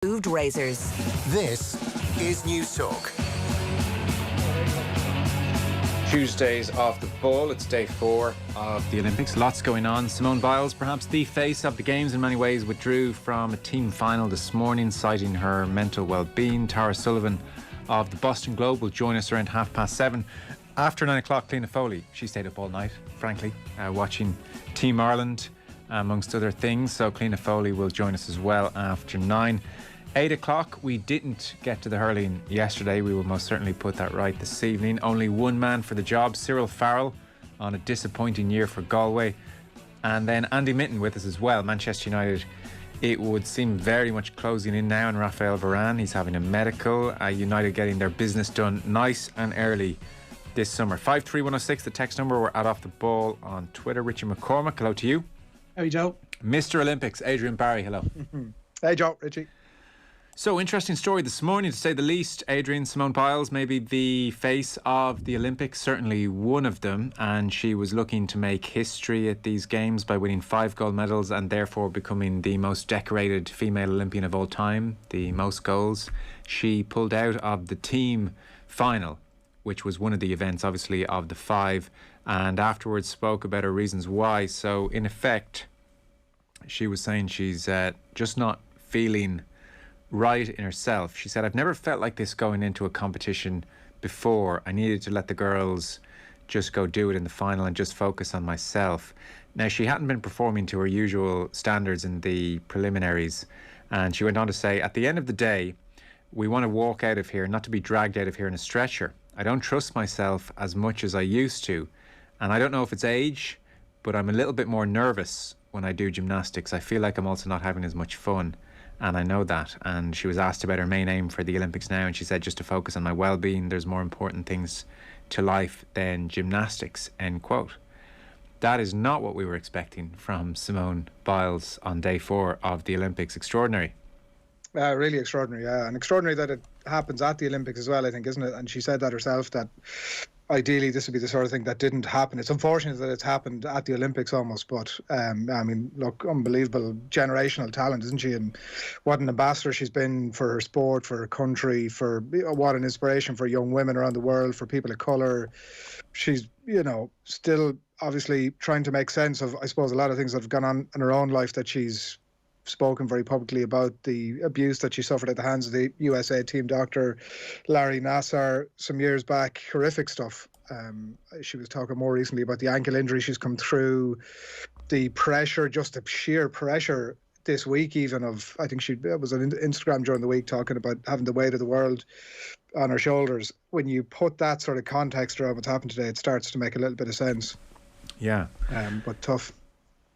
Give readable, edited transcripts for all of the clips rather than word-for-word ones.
Moved razors. This is News Talk. Tuesdays off the ball. It's day 4 of the Olympics. Lots going on. Simone Biles, perhaps the face of the Games in many ways, withdrew from a team final this morning, citing her mental well-being. Tara Sullivan of the Boston Globe will join us around 7:30. After 9 o'clock, Cliona Foley, she stayed up all night, frankly, watching Team Ireland, amongst other things. So Cliona Foley will join us as well after 9. 8 o'clock, we didn't get to the hurling yesterday. We will most certainly put that right this evening. Only one man for the job, Cyril Farrell, on a disappointing year for Galway. And then Andy Mitten with us as well. Manchester United, it would seem very much closing in now on Raphael Varane. He's having a medical. United getting their business done nice and early this summer. 53106, the text number. We're at Off the Ball on Twitter. Richie McCormick, hello to you. Hey, Joe. Mr. Olympics, Adrian Barry, hello. Hey, Joe, Richie. So, interesting story this morning, to say the least. Adrian, Simone Biles, maybe the face of the Olympics, certainly one of them, and she was looking to make history at these games by winning 5 gold medals and therefore becoming the most decorated female Olympian of all time, the most goals. She pulled out of the team final, which was one of the events, obviously, of the 5, and afterwards spoke about her reasons why. So, in effect, she was saying she's just not feeling right in herself. She said, "I've never felt like this going into a competition before. I needed to let the girls just go do it in the final and just focus on myself." Now, she hadn't been performing to her usual standards in the preliminaries, and she went on to say, "At the end of the day, we want to walk out of here, not to be dragged out of here in a stretcher. I don't trust myself as much as I used to, and I don't know if it's age, but I'm a little bit more nervous when I do gymnastics. I feel like I'm also not having as much fun, and I know that." And she was asked about her main aim for the Olympics now, and she said, "Just to focus on my well-being. There's more important things to life than gymnastics," end quote. That is not what we were expecting from Simone Biles on day 4 of the Olympics. Extraordinary. Really extraordinary, yeah. And extraordinary that it happens at the Olympics as well, I think, isn't it? And she said that herself, that ideally this would be the sort of thing that didn't happen. It's unfortunate that it's happened at the Olympics almost, but I mean, look, unbelievable generational talent, isn't she? And what an ambassador she's been for her sport, for her country, for what an inspiration for young women around the world, for people of colour. She's, still obviously trying to make sense of, I suppose, a lot of things that have gone on in her own life, that she's spoken very publicly about, the abuse that she suffered at the hands of the USA team doctor Larry Nassar some years back. Horrific stuff. She was talking more recently about the ankle injury she's come through, the pressure, just the sheer pressure this week even of, I think she was on Instagram during the week talking about having the weight of the world on her shoulders. When you put that sort of context around what's happened today, it starts to make a little bit of sense. Yeah. But tough.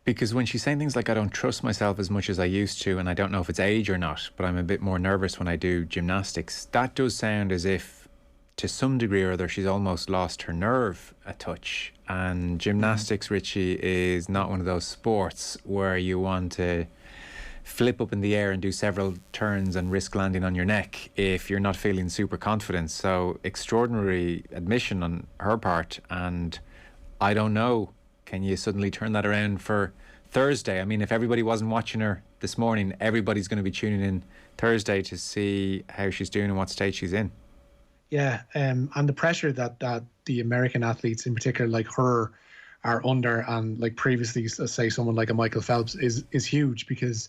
Because when she's saying things like, "I don't trust myself as much as I used to, and I don't know if it's age or not, but I'm a bit more nervous when I do gymnastics," that does sound as if, to some degree or other, she's almost lost her nerve a touch. And gymnastics, Richie, is not one of those sports where you want to flip up in the air and do several turns and risk landing on your neck if you're not feeling super confident. So, extraordinary admission on her part. And I don't know, can you suddenly turn that around for Thursday? I mean, if everybody wasn't watching her this morning, everybody's going to be tuning in Thursday to see how she's doing and what state she's in. Yeah, and the pressure that the American athletes in particular, like her, are under, and like previously, say someone like a Michael Phelps, is huge, because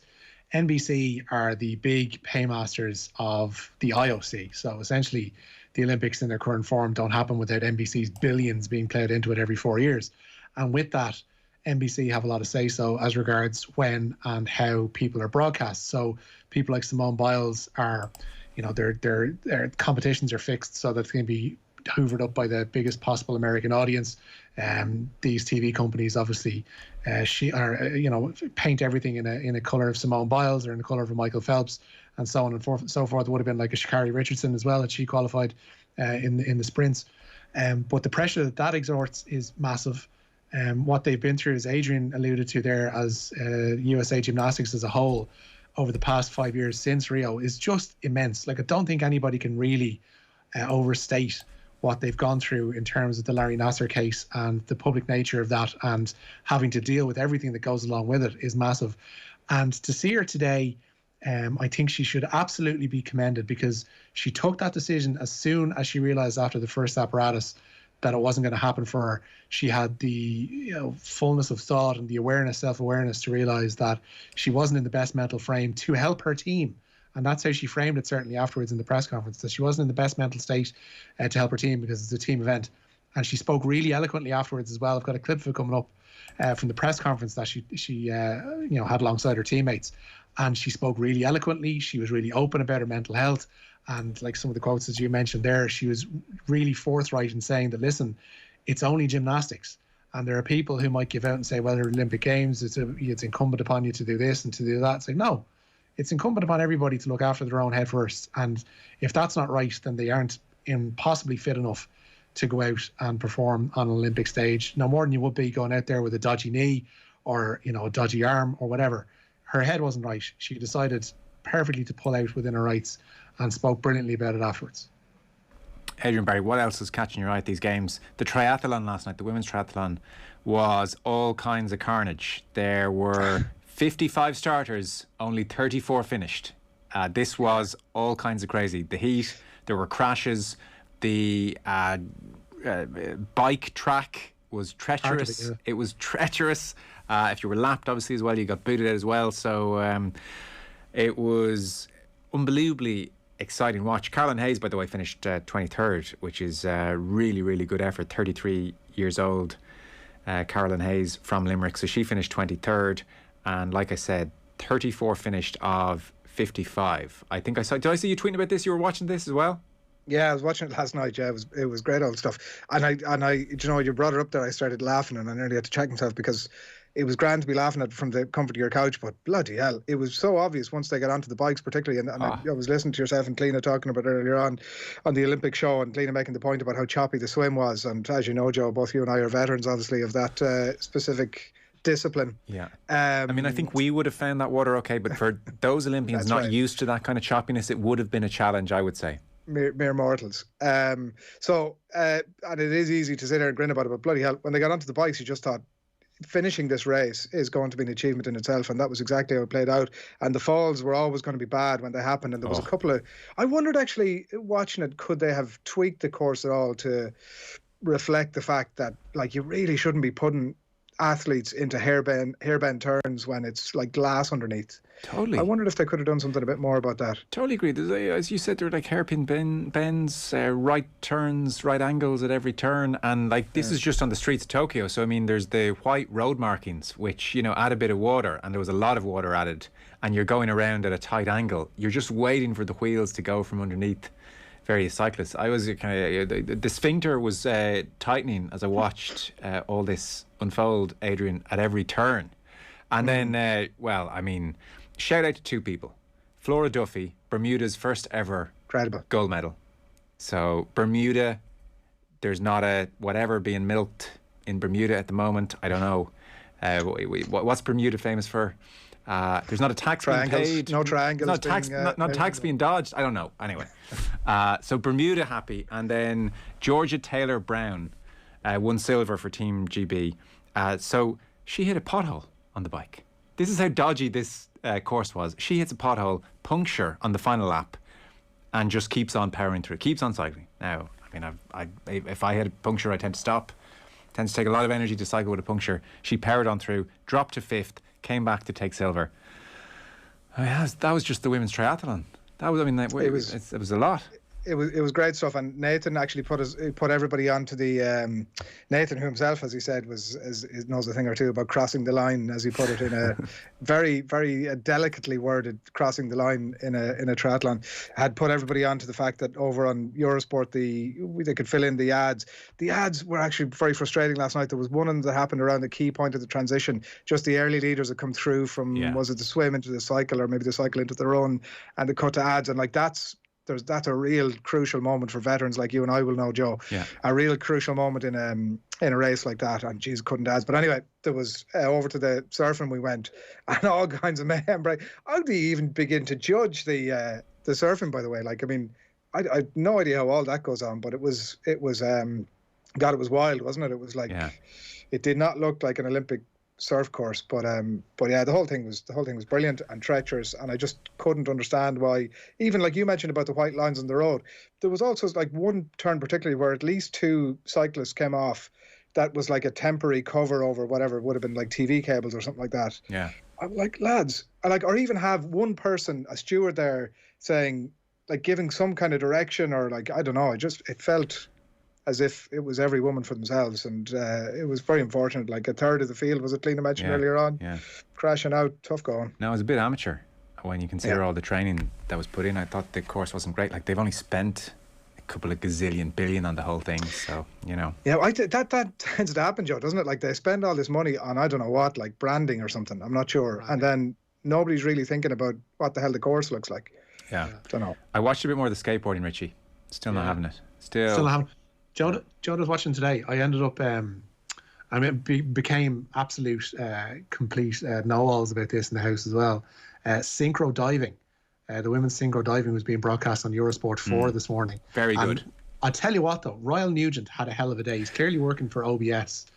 NBC are the big paymasters of the IOC. So essentially, the Olympics in their current form don't happen without NBC's billions being played into it every 4 years. And with that, NBC have a lot of say-so as regards when and how people are broadcast. So people like Simone Biles are, their competitions are fixed so that it's going to be hoovered up by the biggest possible American audience. These TV companies obviously paint everything in a colour of Simone Biles or in the colour of a Michael Phelps, and so on and so forth. It would have been like a Sha'Carri Richardson as well, that she qualified in the sprints. But the pressure that exerts is massive. What they've been through, as Adrian alluded to there, as USA Gymnastics as a whole over the past 5 years since Rio, is just immense. Like, I don't think anybody can really overstate what they've gone through in terms of the Larry Nassar case, and the public nature of that, and having to deal with everything that goes along with it is massive. And to see her today I think she should absolutely be commended, because she took that decision as soon as she realised after the first apparatus that it wasn't going to happen for her. She had the fullness of thought and the awareness, self-awareness to realise that she wasn't in the best mental frame to help her team. And that's how she framed it, certainly afterwards in the press conference, that she wasn't in the best mental state to help her team because it's a team event. And she spoke really eloquently afterwards as well. I've got a clip of it coming up from the press conference that she had alongside her teammates. And she spoke really eloquently. She was really open about her mental health. And like some of the quotes as you mentioned there, she was really forthright in saying that, listen, it's only gymnastics. And there are people who might give out and say, well, they're Olympic Games, it's incumbent upon you to do this and to do that. It's like, no, it's incumbent upon everybody to look after their own head first. And if that's not right, then they aren't possibly fit enough to go out and perform on an Olympic stage. No more than you would be going out there with a dodgy knee or, a dodgy arm or whatever. Her head wasn't right. She decided perfectly to pull out within her rights and spoke brilliantly about it afterwards. Adrian Barry, what else is catching your eye at these games? The triathlon last night, the women's triathlon, was all kinds of carnage. There were 55 starters, only 34 finished. This was all kinds of crazy. The heat, there were crashes, the bike track was treacherous. It was treacherous. If you were lapped, obviously, as well, you got booted out as well. So it was unbelievably exciting watch. Caroline Hayes, by the way, finished 23rd, which is a really, really good effort. 33 years old, Caroline Hayes from Limerick. So she finished 23rd. And like I said, 34 finished of 55. I think I saw. Did I see you tweeting about this? You were watching this as well? Yeah, I was watching it last night. Yeah, it was great old stuff. And I you brought it up there. I started laughing and I nearly had to check myself because it was grand to be laughing at from the comfort of your couch. But bloody hell, it was so obvious once they got onto the bikes, particularly. And I was listening to yourself and Cleena talking about earlier on the Olympic show, and Cleena making the point about how choppy the swim was. And as you know, Joe, both you and I are veterans, obviously, of that specific discipline. Yeah. I mean, I think we would have found that water okay, but for those Olympians not used to that kind of choppiness, it would have been a challenge, I would say. Mere mortals. And it is easy to sit there and grin about it, but bloody hell, when they got onto the bikes, you just thought finishing this race is going to be an achievement in itself, and that was exactly how it played out. And the falls were always going to be bad when they happened, and there was a couple of... I wondered, actually, watching it, could they have tweaked the course at all to reflect the fact that, like, you really shouldn't be putting athletes into hairbend turns when it's like glass underneath. Totally. I wondered if they could have done something a bit more about that. Totally agree. As you said, there were like hairpin bends, right turns, right angles at every turn, and like this is just on the streets of Tokyo. So I mean, there's the white road markings, which add a bit of water, and there was a lot of water added, and you're going around at a tight angle. You're just waiting for the wheels to go from underneath various cyclists. I was kind of the sphincter was tightening as I watched all this unfold, Adrian, at every turn. And then, shout out to two people. Flora Duffy, Bermuda's first ever gold medal. So Bermuda, there's not a whatever being milked in Bermuda at the moment. I don't know. What's Bermuda famous for? There's not a tax being paid. No triangles. Not tax being dodged. I don't know. Anyway, so Bermuda happy, and then Georgia Taylor Brown won silver for Team GB. So she hit a pothole on the bike. This is how dodgy this course was. She hits a pothole, puncture on the final lap, and just keeps on powering through. Keeps on cycling. Now, I mean, if I had a puncture, I tend to stop. Tends to take a lot of energy to cycle with a puncture. She powered on through, dropped to 5th. Came back to take silver. That was just the women's triathlon. It was a lot. It was great stuff, and Nathan actually put everybody onto the Nathan, who himself, as he said, knows a thing or two about crossing the line, as he put it, in a very, very delicately worded crossing the line in a triathlon. Had put everybody onto the fact that over on Eurosport they could fill in the ads. The ads were actually very frustrating last night. There was one that happened around the key point of the transition. Just the early leaders that come through from was it the swim into the cycle, or maybe the cycle into the run, and the cut to ads, and like that's a real crucial moment for veterans like you and I will know, Joe. Yeah. A real crucial moment in a race like that, and geez, couldn't ads. But anyway, there was over to the surfing we went, and all kinds of mayhem. Right? How do you even begin to judge the surfing? By the way, like, I mean, I have no idea how all that goes on, but it was wild, wasn't it? It was like it did not look like an Olympic surf course. But yeah, the whole thing was brilliant and treacherous, and I just couldn't understand why. Even like you mentioned about the white lines on the road, there was also like one turn particularly where at least 2 cyclists came off. That was like a temporary cover over whatever would have been like TV cables or something like that. Yeah. I'm like, lads, or even have one person, a steward there, saying, like, giving some kind of direction, or like, I don't know. It felt as if it was every woman for themselves, and it was very unfortunate. Like a third of the field, was it Lena mentioned earlier on? Yeah. Crashing out, tough going. No, it was a bit amateur when you consider all the training that was put in. I thought the course wasn't great. Like, they've only spent couple of gazillion billion on the whole thing, so yeah, that tends to happen, Joe, doesn't it? Like, they spend all this money on I don't know what, like branding or something, I'm not sure, and then nobody's really thinking about what the hell the course looks like. Don't know. I watched a bit more of the skateboarding, Richie. Still not having it. Still not having it. Joe was watching today. I ended up became absolute complete know-alls about this in the house as well. Synchro diving. The women's synchro diving was being broadcast on Eurosport 4 this morning. Very good. I'll tell you what, though, Royal Nugent had a hell of a day. He's clearly working for OBS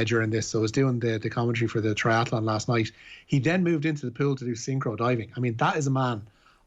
during this, so I was doing the commentary for the triathlon last night. He then moved into the pool to do synchro diving. I mean, that is a man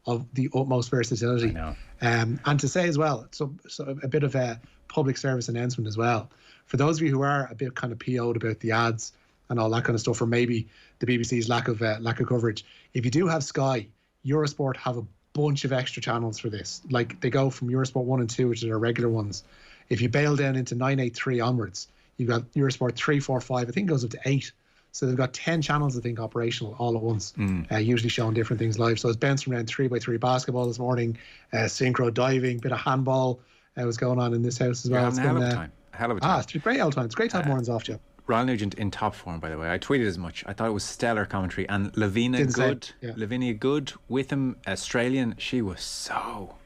of the utmost versatility. I know. And to say as well, so a bit of a public service announcement as well. For those of you who are a bit kind of PO'd about the ads and all that kind of stuff, or maybe the BBC's lack of coverage, if you do have Sky, Eurosport have a bunch of extra channels for this. Like, they go from Eurosport 1 and 2, which are their regular ones. If you bail down into 983 onwards, you've got Eurosport 3, 4, 5. I think it goes up to 8. So they've got 10 channels, I think, operational all at once, usually showing different things live. So it's bouncing around 3x3 basketball this morning, synchro diving, bit of handball was going on in this house as well. It's been a hell of a time. It's a great old time. It's great to have mornings off, Joe. Royal Nugent in top form, by the way. I tweeted as much. I thought it was stellar commentary. And Lavinia Good with him, Australian. She was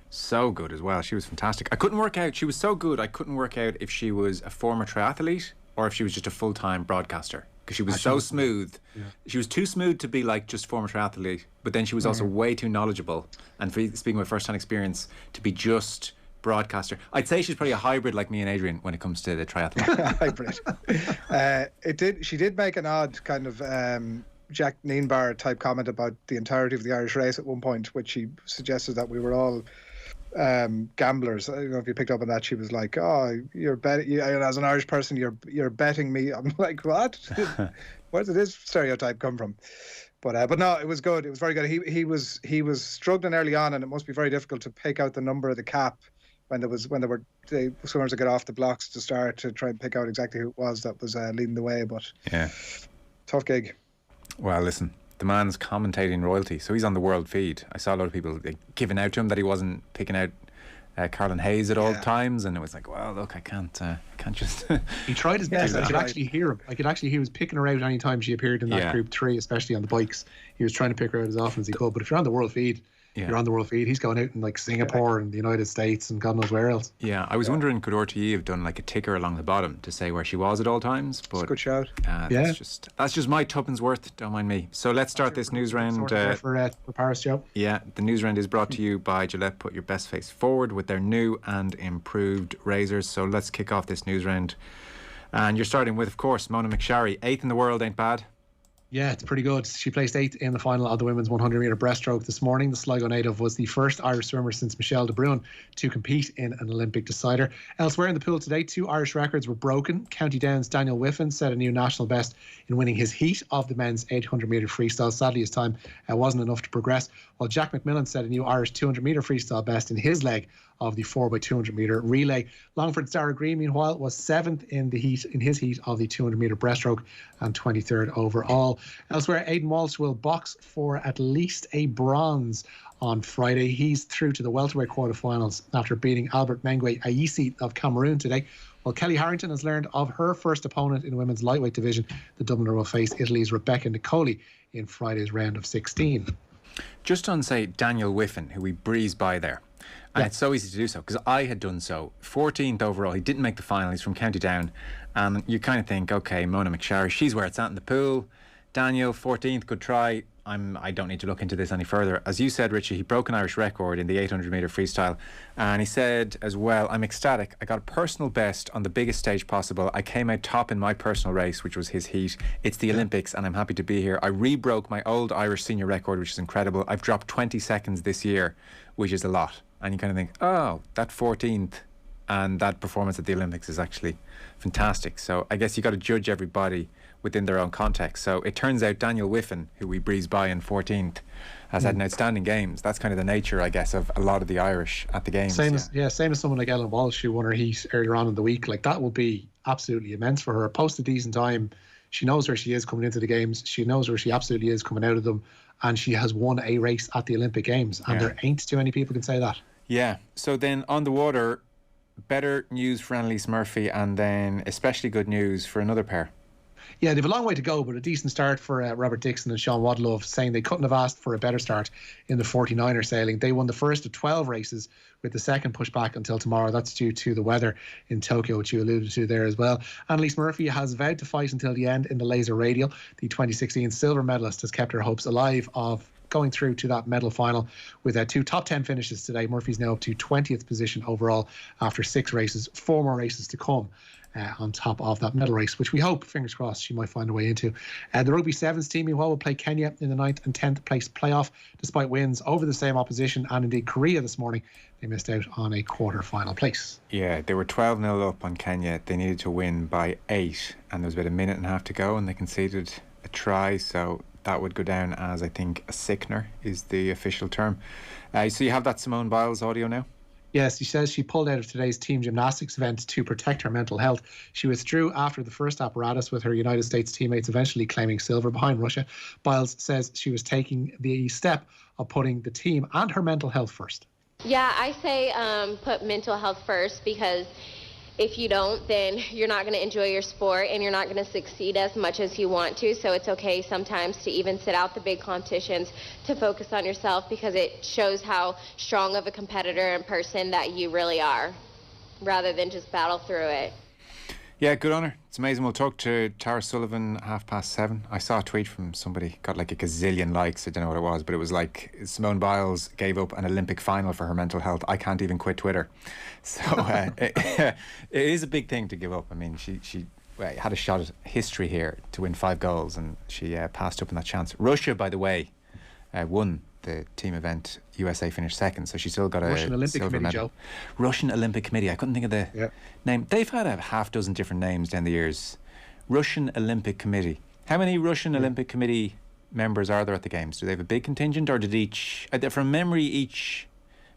so good as well. She was fantastic. I couldn't work out. She was so good. I couldn't work out if she was a former triathlete or if she was just a full-time broadcaster, because she was so smooth. Yeah. She was too smooth to be like just former triathlete, but then she was also way too knowledgeable. And speaking of first-hand experience, to be just broadcaster. I'd say she's probably a hybrid like me and Adrian when it comes to the triathlon. Hybrid. She did make an odd kind of Jack Neenbar type comment about the entirety of the Irish race at one point, which she suggested that we were all gamblers. I don't know if you picked up on that. She was like, "Oh, you're betting. As an Irish person, you're betting me." I'm like, "What? Where did this stereotype come from?" But no, it was good. It was very good. He was struggling early on, and it must be very difficult to pick out the number of the cap when there were the swimmers that get off the blocks to start to try and pick out exactly who it was that was leading the way. But tough gig. Well, listen, the man's commentating royalty, so he's on the world feed. I saw a lot of people giving out to him that he wasn't picking out Carlin Hayes at all times, and it was like, well, look, I can't just. He tried his best. I could actually hear him. He was picking her out any time she appeared in that group 3, especially on the bikes. He was trying to pick her out as often as he could. But if you're on the world feed, you're on the world feed. He's going out in like Singapore and the United States and God knows where else. Yeah, I was wondering, could RTE have done like a ticker along the bottom to say where she was at all times? But it's a good shout. That's just my tuppence worth. Don't mind me. So let's start this news round for Paris, Joe. Yeah, the news round is brought to you by Gillette. Put your best face forward with their new and improved razors. So let's kick off this news round, and you're starting with, of course, Mona McSharry. 8th in the world ain't bad. Yeah, it's pretty good. She placed 8th in the final of the women's 100-metre breaststroke this morning. The Sligo native was the first Irish swimmer since Michelle de Bruin to compete in an Olympic decider. Elsewhere in the pool today, 2 Irish records were broken. County Down's Daniel Whiffen set a new national best in winning his heat of the men's 800-metre freestyle. Sadly, his time wasn't enough to progress, while Jack McMillan set a new Irish 200-metre freestyle best in his leg of the 4x200-metre relay. Longford's Dara Green, meanwhile, was 7th in his heat of the 200-metre breaststroke and 23rd overall. Elsewhere, Aidan Walsh will box for at least a bronze on Friday. He's through to the welterweight quarterfinals after beating Albert Mengwe Ayisi of Cameroon today. While Kelly Harrington has learned of her first opponent in the women's lightweight division, the Dubliner will face Italy's Rebecca Nicoli in Friday's round of 16. Just on, say, Daniel Whiffen, who we breezed by there. And it's so easy to do so, because I had done so. 14th overall, he didn't make the final, he's from County Down. And you kind of think, okay, Mona McSharry, she's where it's at in the pool. Daniel, 14th, good try. I don't need to look into this any further. As you said, Richie, he broke an Irish record in the 800 metre freestyle. And he said as well, I'm ecstatic. I got a personal best on the biggest stage possible. I came out top in my personal race, which was his heat. It's the Olympics and I'm happy to be here. I re-broke my old Irish senior record, which is incredible. I've dropped 20 seconds this year, which is a lot. And you kind of think, oh, that 14th and that performance at the Olympics is actually fantastic. So I guess you got to judge everybody within their own context. So it turns out Daniel Whiffen, who we breezed by in 14th, has had an outstanding games. That's kind of the nature, I guess, of a lot of the Irish at the games. Same as someone like Ellen Walsh, who won her heat earlier on in the week. Like, that will be absolutely immense for her. Post a decent time. She knows where she is coming into the games. She knows where she absolutely is coming out of them. And she has won a race at the Olympic Games. And there ain't too many people can say that. Yeah. So then on the water, better news for Annalise Murphy, and then especially good news for another pair. Yeah, they've a long way to go, but a decent start for Robert Dixon and Sean Wadlow, saying they couldn't have asked for a better start in the 49er sailing. They won the first of 12 races, with the second pushed back until tomorrow. That's due to the weather in Tokyo, which you alluded to there as well. Annalise Murphy has vowed to fight until the end in the laser radial. The 2016 silver medalist has kept her hopes alive of going through to that medal final with two top 10 finishes today. Murphy's now up to 20th position overall after 6 races, 4 more races to come. On top of that medal race, which we hope, fingers crossed, she might find a way into. The Rugby Sevens team, meanwhile, will play Kenya in the 9th and 10th place playoff, despite wins over the same opposition, and indeed Korea this morning. They missed out on a quarter-final place. Yeah, they were 12-0 up on Kenya. They needed to win by 8, and there was about a minute and a half to go, and they conceded a try, so that would go down as, I think, a sickener is the official term. So you have that Simone Biles audio now? Yes, she says she pulled out of today's team gymnastics event to protect her mental health. She withdrew after the first apparatus, with her United States teammates eventually claiming silver behind Russia. Biles says she was taking the step of putting the team and her mental health first. Yeah, I say put mental health first, because if you don't, then you're not going to enjoy your sport and you're not going to succeed as much as you want to. So it's okay sometimes to even sit out the big competitions to focus on yourself, because it shows how strong of a competitor and person that you really are, rather than just battle through it. Yeah, good on her. It's amazing. We'll talk to Tara Sullivan at 7:30. I saw a tweet from somebody, got like a gazillion likes. I don't know what it was, but it was like, Simone Biles gave up an Olympic final for her mental health. I can't even quit Twitter. So it is a big thing to give up. I mean, she had a shot at history here to win 5 goals, and she passed up on that chance. Russia, by the way, won the team event. USA finished second, so she still got a Russian Olympic silver Committee, medal. Joe. Russian Olympic Committee. I couldn't think of the name. They've had a half dozen different names down the years. Russian Olympic Committee. How many Russian Olympic Committee members are there at the games? Do they have a big contingent, or did from memory, each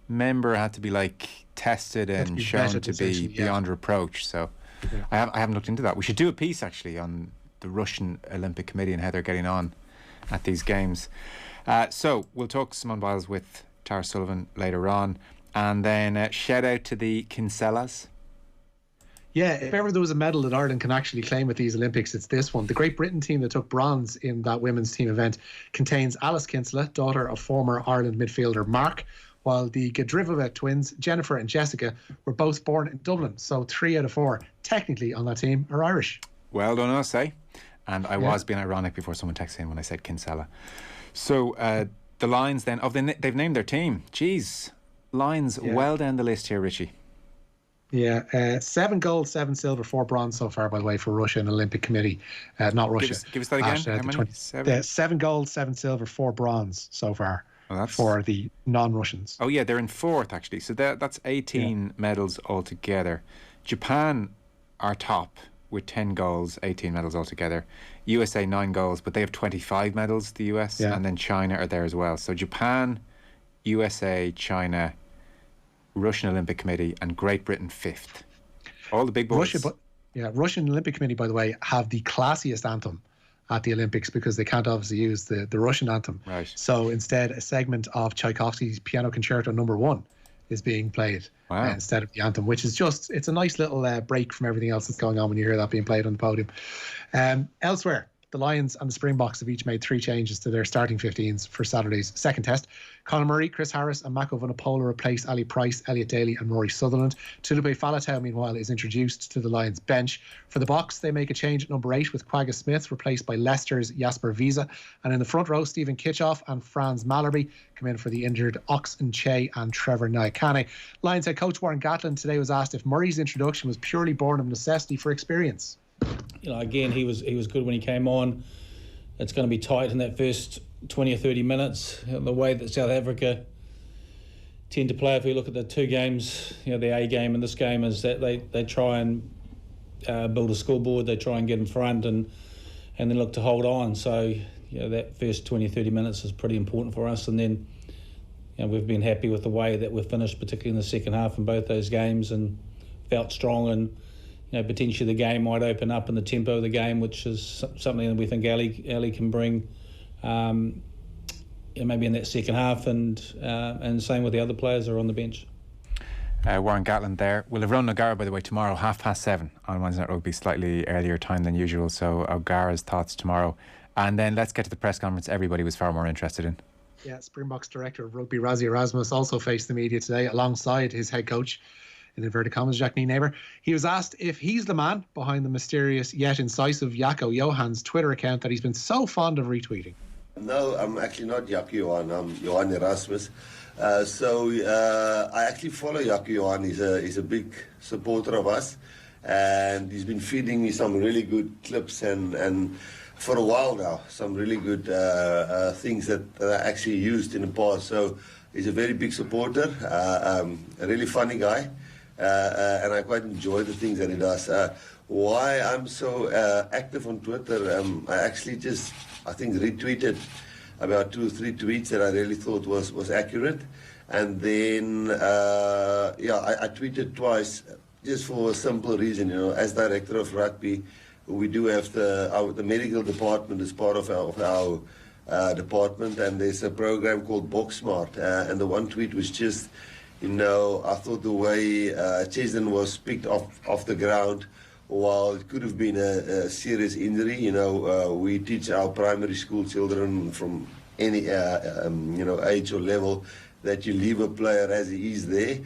member had to be like tested and shown to be beyond reproach? So I haven't looked into that. We should do a piece actually on the Russian Olympic Committee and how they're getting on at these games. So we'll talk Simone Biles with Tara Sullivan later on, and then shout out to the Kinsellas. Yeah, if ever there was a medal that Ireland can actually claim at these Olympics, it's this one. The Great Britain team that took bronze in that women's team event contains Alice Kinsella, daughter of former Ireland midfielder Mark, while the Gadrivova twins, Jennifer and Jessica, were both born in Dublin. So 3 out of 4, technically, on that team are Irish. Well done us, eh? And I was being ironic before someone texted in when I said Kinsella. So the Lions then, they've named their team. Jeez, Lions well down the list here, Richie. Yeah, 7 gold, 7 silver, 4 bronze so far, by the way, for Russian Olympic Committee. Not Russia. Give us that again. How many? 7 gold, 7 silver, 4 bronze so far for the non-Russians. Oh, yeah, they're in 4th, actually. So that's 18 medals altogether. Japan are top with 10 goals, 18 medals altogether. USA 9 goals, but they have 25 medals, the US, and then China are there as well. So Japan, USA, China, Russian Olympic Committee, and Great Britain 5th. All the big boys. Russian Olympic Committee, by the way, have the classiest anthem at the Olympics, because they can't obviously use the Russian anthem. Right. So instead, a segment of Tchaikovsky's Piano Concerto No. 1 is being played instead of the anthem, which is it's a nice little break from everything else that's going on when you hear that being played on the podium. Elsewhere, the Lions and the Springboks have each made 3 changes to their starting 15s for Saturday's second test. Conor Murray, Chris Harris and Mako Vunipola replace Ali Price, Elliot Daly and Rory Sutherland. Tulupe Faletau, meanwhile, is introduced to the Lions bench. For the Boks, they make a change at number 8 with Quagga Smith replaced by Leicester's Jasper Visa. And in the front row, Stephen Kitchoff and Franz Mallerby come in for the injured Oxen Che and Trevor Nyakane. Lions head coach Warren Gatland today was asked if Murray's introduction was purely born of necessity for experience. Again, he was good when he came on. It's going to be tight in that first 20 or 30 minutes. The way that South Africa tend to play, if we look at the 2 games, the A game and this game, is that they try and build a scoreboard, they try and get in front and then look to hold on. So that first 20 or 30 minutes is pretty important for us. And then we've been happy with the way that we've finished, particularly in the second half in both those games, and felt strong. And potentially the game might open up in the tempo of the game, which is something that we think Ali can bring maybe in that second half, and same with the other players that are on the bench. Warren Gatland there. We'll have Ron O'Gara, by the way, tomorrow, 7:30 on Wednesday Night Rugby, slightly earlier time than usual. So O'Gara's thoughts tomorrow. And then let's get to the press conference everybody was far more interested in. Yeah, Springboks Director of Rugby Rassie Erasmus also faced the media today alongside his head coach, in inverted commas, Jack Nienaber. He was asked if he's the man behind the mysterious yet incisive Jaco Johann's Twitter account that he's been so fond of retweeting. No, I'm actually not Jaco Johann. I'm Johan Erasmus. I actually follow Jaco Johann. He's a big supporter of us, and he's been feeding me some really good clips and for a while now, some really good things that I actually used in the past. So he's a very big supporter, a really funny guy. And I quite enjoy the things that he does. Why I'm so active on Twitter, I actually I think retweeted about 2 or 3 tweets that I really thought was accurate. And then, I tweeted twice just for a simple reason. As director of rugby, we do have the medical department as part of our department, and there's a program called Box Smart. And the one tweet was just, I thought the way Chesden was picked off the ground, while it could have been a serious injury, we teach our primary school children from any age or level that you leave a player as he is there,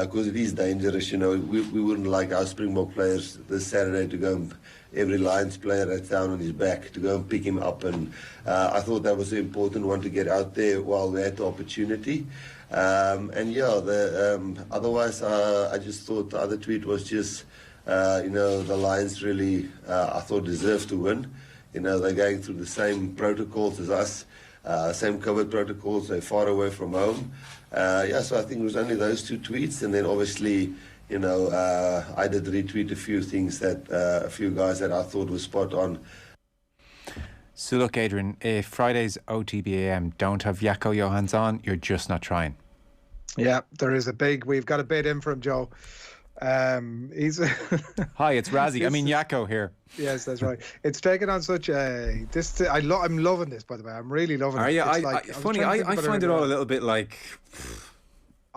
because it is dangerous. We wouldn't like our Springbok players this Saturday to go and every Lions player that's down on his back to go and pick him up, and I thought that was an important one to get out there while we had the opportunity. Otherwise, I just thought the other tweet was just, the Lions really, I thought, deserve to win. They're going through the same protocols as us, same COVID protocols. They're far away from home. So I think it was only those 2 tweets, and then obviously, I did retweet a few things that a few guys that I thought was spot on. So look, Adrian, if Friday's OTB AM don't have Jaco Johann's on, you're just not trying. Yeah, we've got a bid in for him, Joe. He's Hi, it's Rassie. Jaco here. Yes, that's right. It's taken on such a I'm loving this, by the way. I'm really loving it. Are you? I find it all a little bit like.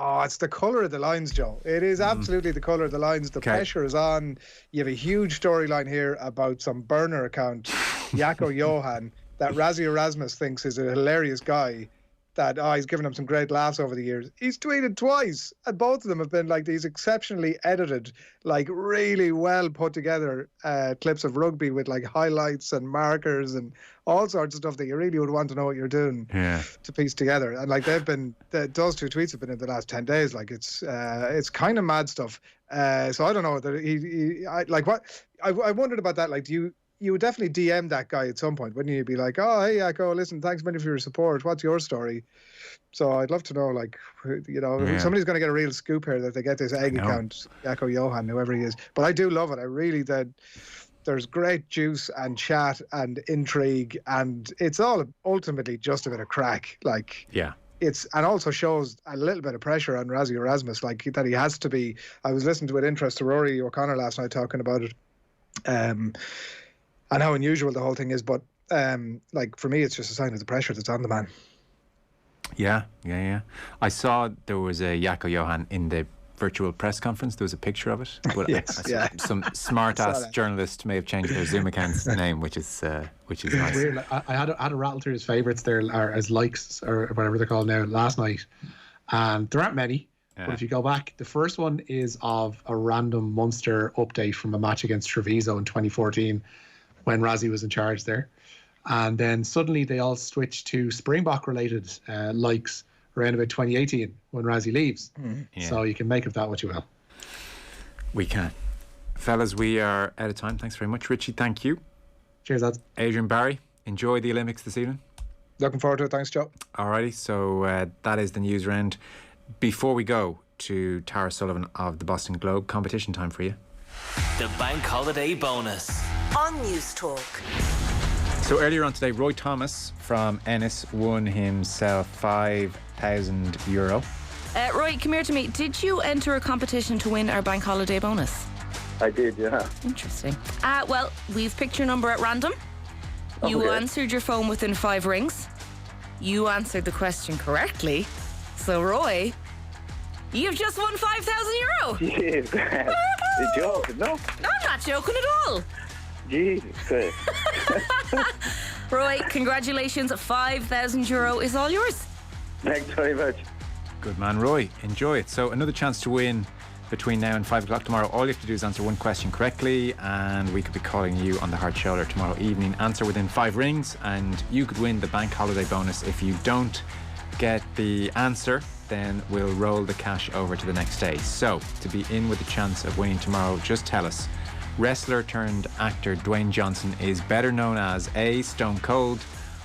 Oh, it's the colour of the lines, Joe. It is absolutely the colour of the lines. The pressure is on. You have a huge storyline here about some burner account, Jaco Johann, that Rassie Erasmus thinks is a hilarious guy. That he's given him some great laughs over the years. He's tweeted twice, and both of them have been like these exceptionally edited, like really well put together clips of rugby with like highlights and markers and all sorts of stuff that you really would want to know what you're doing to piece together. And like those 2 tweets have been in the last 10 days. Like it's kind of mad stuff. So I don't know that I wondered about that. Like, you would definitely DM that guy at some point, wouldn't you? Be like, oh, hey, Jaco, listen, thanks many for your support. What's your story? So I'd love to know, somebody's going to get a real scoop here that they get this egg account, Jaco Johann, whoever he is. But I do love it. I really did. There's great juice and chat and intrigue, and it's all ultimately just a bit of crack. And also shows a little bit of pressure on Rassie Erasmus, that he has to be. I was listening to with interest to Rory O'Connor last night talking about it. And how unusual the whole thing is, but for me, it's just a sign of the pressure that's on the man. Yeah. I saw there was a Jaco Johann in the virtual press conference. There was a picture of it, but Yes, yeah. some smart-ass journalist may have changed their Zoom account's name, which is nice. Weird. Like, I had a rattle through his favourites there, or as likes, or whatever they're called now, last night, and there aren't many. Yeah. But if you go back, the first one is of a random Munster update from a match against Treviso in 2014, when Rassie was in charge there, and then suddenly they all switched to Springbok-related likes around about 2018 when Rassie leaves. Yeah. So you can make of that what you will. We can. Fellas, we are out of time. Thanks very much. Richie, thank you. Cheers, lads. Adrian, Barry, enjoy the Olympics this evening. Looking forward to it. Thanks, Joe. Alrighty, so that is the news round. Before we go to Tara Sullivan of the Boston Globe, competition time for you. The bank holiday bonus on News Talk. So earlier on today, Roy Thomas from Ennis won himself €5,000. Roy, come here to me. Did you enter a competition to win our bank holiday bonus? I did, yeah. Interesting. Well, we've picked your number at random. You answered your phone within 5 rings. You answered the question correctly. So, Roy, you've just won €5,000. Jeez, you're joking, no? No, I'm not joking at all. Jesus Christ. Roy, congratulations. €5,000 is all yours. Thanks very much. Good man, Roy. Enjoy it. So another chance to win between now and 5 o'clock tomorrow. All you have to do is answer one question correctly, and we could be calling you on the hard shoulder tomorrow evening. Answer within 5 rings, and you could win the bank holiday bonus. If you don't get the answer, then we'll roll the cash over to the next day. So to be in with the chance of winning tomorrow, just tell us. Wrestler turned actor Dwayne Johnson is better known as A, Stone Cold,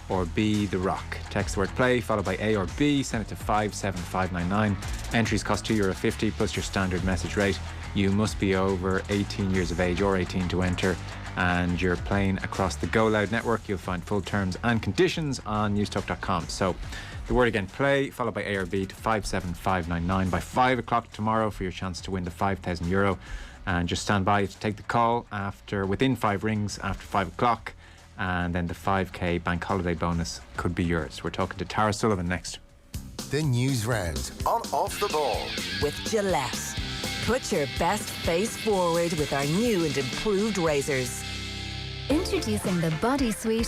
or B, The Rock. Text the word play followed by A or B, send it to 57599. Entries cost €2.50 plus your standard message rate. You must be over 18 years of age or 18 to enter, and you're playing across the Go Loud network. You'll find full terms and conditions on newstalk.com. So the word again, play followed by A or B to 57599 by 5 o'clock tomorrow for your chance to win the €5,000. And just stand by to take the call within 5 rings after 5 o'clock, and then the 5k bank holiday bonus could be yours. We're talking to Tara Sullivan next. The news round on Off the Ball with Gillette. Put your best face forward with our new and improved razors. Introducing the Body Suite